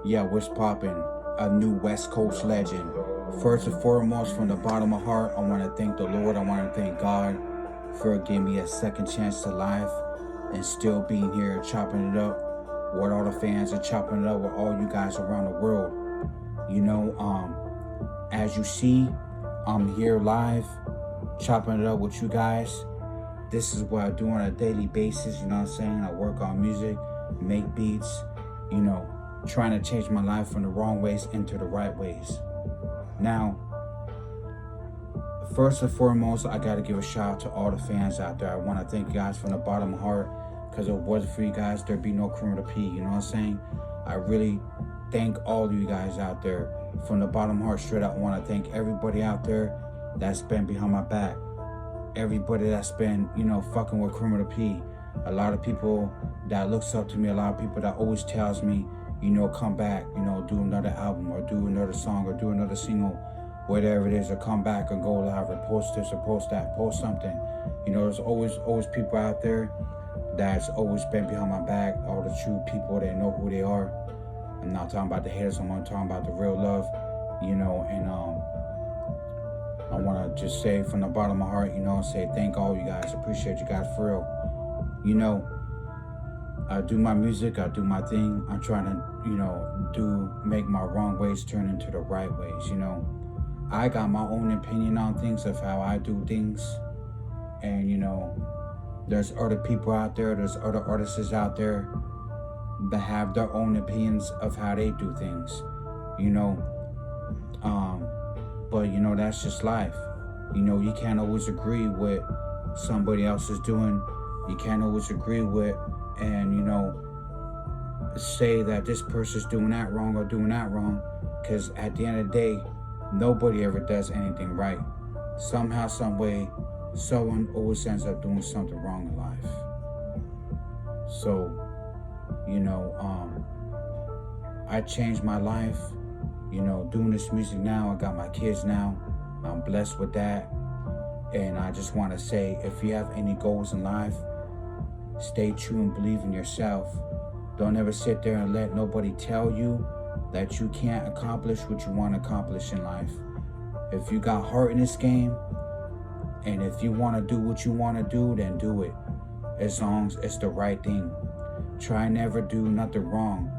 Yeah, what's poppin'? A new West Coast legend. First and foremost, from the bottom of my heart, I want to thank the Lord. I want to thank God for giving me a second chance to life and still being here chopping it up with all the fans and chopping it up with all you guys around the world. You know, as you see, I'm here live chopping it up with you guys. This is what I do on a daily basis, you know what I'm saying? I work on music, make beats, you know, trying to change my life from the wrong ways into the right ways. Now, first and foremost, I got to give a shout out to all the fans out there. I want to thank you guys from the bottom of my heart, because if it wasn't for you guys, there'd be no Criminal P, you know what I'm saying? I really thank all of you guys out there from the bottom of my heart. Straight up, I want to thank everybody out there that's been behind my back. Everybody that's been, fucking with Criminal P. A lot of people that looks up to me, a lot of people that always tells me, come back, do another album or do another song or do another single, whatever it is, or come back and go live or post this or post that, post something. There's always people out there that's always been behind my back, all the true people that know who they are. I'm not talking about the haters, I'm talking about the real love, and I want to just say from the bottom of my heart, say thank all you guys. Appreciate you guys for real. I do my music, I do my thing. I'm trying to, make my wrong ways turn into the right ways, I got my own opinion on things of how I do things. And, there's other people out there, there's other artists out there that have their own opinions of how they do things, But, that's just life. You can't always agree with somebody else is doing. You can't always agree with and, say that this person's doing that wrong or doing that wrong. Because at the end of the day, nobody ever does anything right. Somehow, some way, someone always ends up doing something wrong in life. So, I changed my life. Doing this music now, I got my kids now. I'm blessed with that. And I just want to say, if you have any goals in life, stay true and believe in yourself. Don't ever sit there and let nobody tell you that you can't accomplish what you want to accomplish in life. If you got heart in this game, and if you want to do what you want to do, then do it. As long as it's the right thing. Try never do nothing wrong.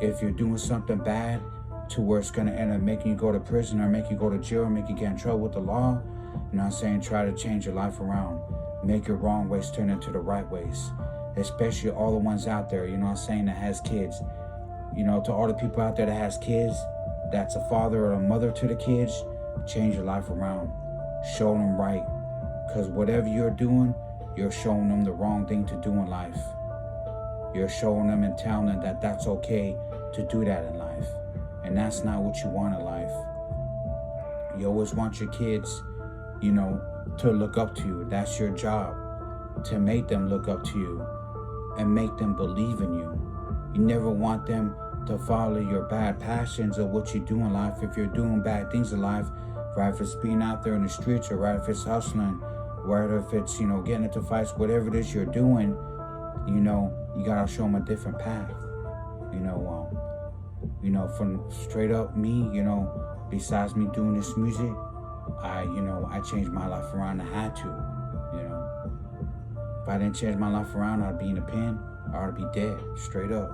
If you're doing something bad, to where it's going to end up making you go to prison or make you go to jail or make you get in trouble with the law, try to change your life around. Make your wrong ways turn into the right ways. Especially all the ones out there, that has kids. To all the people out there that has kids, that's a father or a mother to the kids, change your life around. Show them right. Because whatever you're doing, you're showing them the wrong thing to do in life. You're showing them and telling them that that's okay to do that in life. And that's not what you want in life. You always want your kids, to look up to you. That's your job, to make them look up to you and make them believe in you. You never want them to follow your bad passions of what you do in life. If you're doing bad things in life, right, if it's being out there in the streets, or right, if it's hustling, right, if it's, getting into fights, whatever it is you're doing, you gotta show them a different path. From straight up me, besides me doing this music, I changed my life around. I had to, If I didn't change my life around, I'd be in a pen, or I'd be dead, straight up.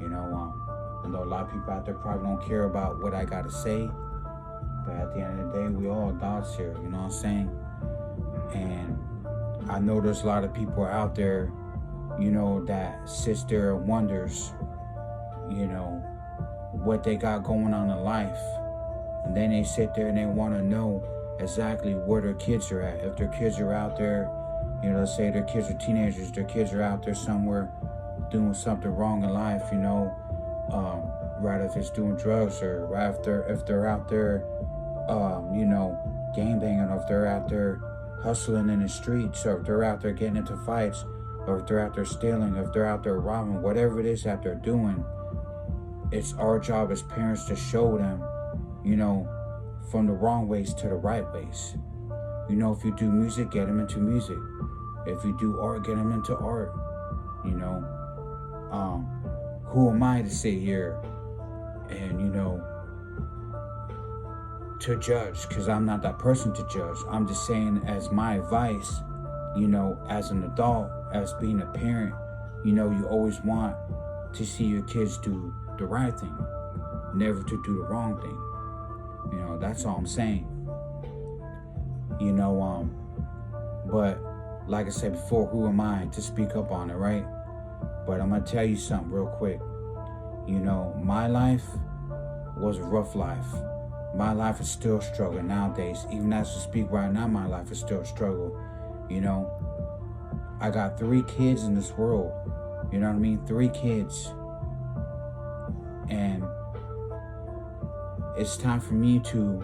I know a lot of people out there probably don't care about what I gotta say, but at the end of the day, we all adults here, you know what I'm saying? And I know there's a lot of people out there, that sits there and wonders, what they got going on in life. And then they sit there and they want to know exactly where their kids are at. If their kids are out there, let's say their kids are teenagers, their kids are out there somewhere doing something wrong in life, right, if it's doing drugs, or right, if they're out there, gang banging, or if they're out there hustling in the streets, or if they're out there getting into fights, or if they're out there stealing, if they're out there robbing, whatever it is that they're doing, it's our job as parents to show them, from the wrong ways to the right ways. If you do music, get them into music. If you do art, get them into art. Who am I to sit here And, to judge, because I'm not that person to judge. I'm just saying, as my advice, as an adult, as being a parent, you always want to see your kids do the right thing, never to do the wrong thing. That's all I'm saying. But like I said before, who am I to speak up on it, right? But I'm gonna tell you something real quick. My life was a rough life. My life is still a struggle nowadays. Even as we speak right now, my life is still a struggle. I got 3 kids in this world. You know what I mean? 3 kids. And it's time for me to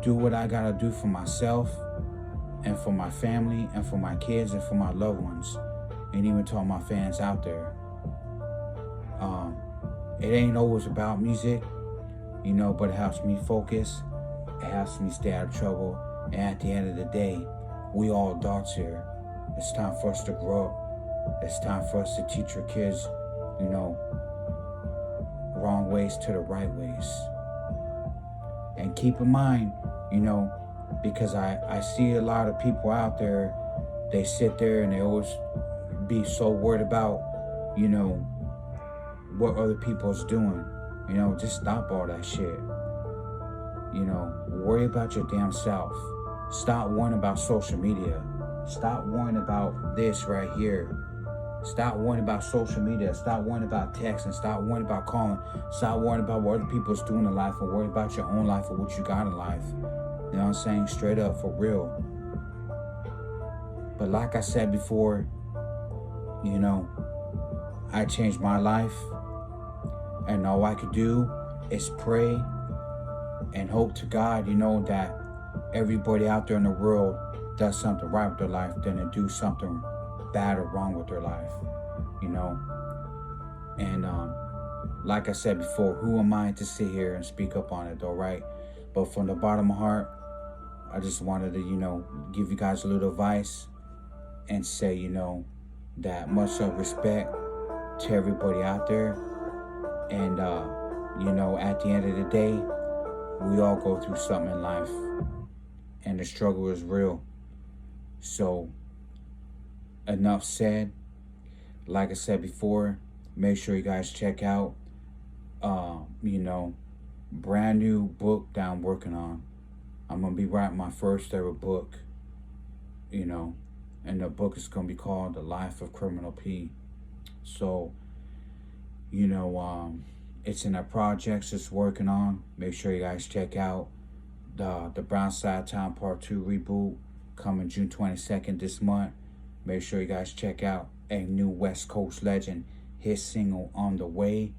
do what I gotta do for myself and for my family and for my kids and for my loved ones. And even to all my fans out there. It ain't always about music, but it helps me focus. It helps me stay out of trouble. And at the end of the day, we all adults here. It's time for us to grow up. It's time for us to teach our kids, wrong ways to the right ways. And keep in mind, because I see a lot of people out there, they sit there and they always be so worried about, what other people's doing. Just stop all that shit. Worry about your damn self. Stop worrying about social media. Stop worrying about this right here. Stop worrying about social media. Stop worrying about texting. Stop worrying about calling. Stop worrying about what other people's doing in life, and worry about your own life or what you got in life. You know what I'm saying? Straight up, for real. But like I said before, I changed my life. And all I could do is pray and hope to God, that everybody out there in the world does something right with their life than to do something bad or wrong with their life, And like I said before, who am I to sit here and speak up on it, though, right? But from the bottom of my heart, I just wanted to, give you guys a little advice and say, that much of respect to everybody out there. And, at the end of the day, we all go through something in life. And the struggle is real. So, enough said. Like I said before, make sure you guys check out, brand new book that I'm working on. I'm going to be writing my first ever book, and the book is going to be called The Life of Criminal P. So, it's in the projects it's working on. Make sure you guys check out the Brown Side Town Part 2 reboot coming June 22nd this month. Make sure you guys check out a new West Coast legend, his single On the Way.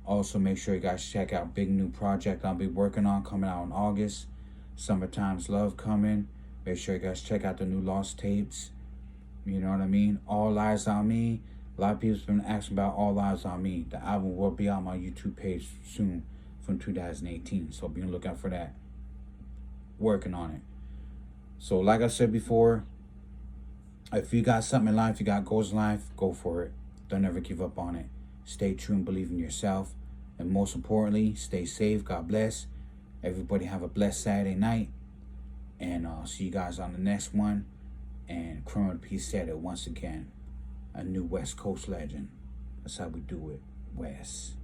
Also, make sure you guys check out big new project I'll be working on coming out in August. Summertime's Love coming. Make sure you guys check out the new Lost Tapes. You know what I mean? All Eyes on Me. A lot of people's been asking about All Eyes on Me. The album will be on my YouTube page soon from 2018. So be on the lookout for that. Working on it. So like I said before, if you got something in life, you got goals in life, go for it. Don't ever give up on it. Stay true and believe in yourself. And most importantly, stay safe. God bless. Everybody have a blessed Saturday night. And I'll see you guys on the next one. And Criminal P said it once again. A new West Coast legend. That's how we do it, West.